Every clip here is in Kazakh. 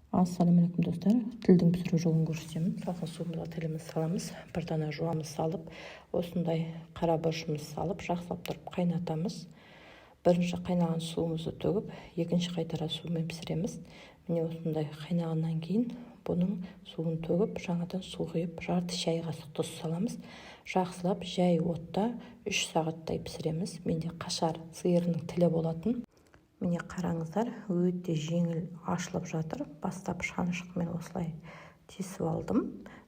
Ассалаумағалейкум достар, тілдің пісіру жолын көрсетемін. Салқын суымызға тілімізді саламыз, бір дана жуамыз салып, осындай қара бұрышымыз салып, жақсылап тұрып қайнатамыз. Бірінші қайнаған суымызды төгіп, екінші қайтара сумен пісіреміз. Міне осындай қайнағаннан кейін бұның суын төгіп, жаңадан су құйып, жарты шай қасық тұз саламыз. Жақсылап жай отта 3 сағаттай пісіреміз. Менде қашар сиырының тілі болатын. Міне қараңыздар, өте жеңіл ашылып жатыр. Бастап шанышқымен осылай тесіп алдым.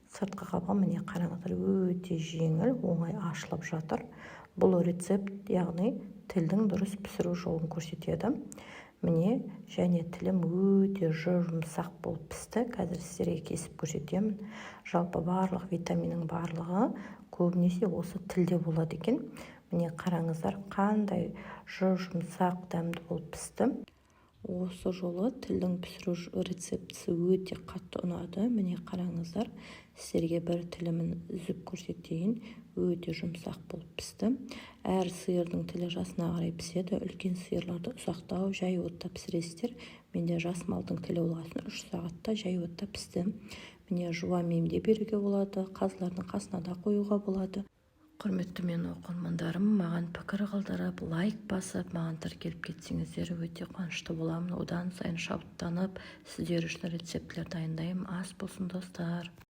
Сыртқы қабығы міне қараңыздар, өте жеңіл, оңай ашылып жатыр. Бұл рецепт, яғни тілдің дұрыс пісіру жолын көрсетеді. Міне, және тілім өте жұмсақ болып пісті. Қазір сіздерге кесіп көрсетемін. Жалпы барлық витаминнің барлығы көбінесе осы тілде болады екен. Міне қараңыздар, қандай жұмсақ дәмді болып пісті. Осы жолы тілдің пісіру рецептісі өте қатты ұнады. Міне қараңыздар, сіздерге бір тілімін үзіп көрсетейін. Өте жұмсақ болып пісті. Әр сиырдың тілі жасына қарай піседі. Үлкен сиырларды ұсақтау, жай отта пісіресіздер. Менде жас малдың тілі болғасын 3 сағатта жай отта пісті. Міне жуа мемде беруге болады, қазылардың қасына да қоюға болады. Құрметті мен оқырмандарым, маған пікір қалдырып, лайк басып, маған тіркеліп кетсеңіздер өте қуанышты боламын. Одан сайын шабыттанып, сіздер үшін рецептілер дайындаймын. Ас болсын достар.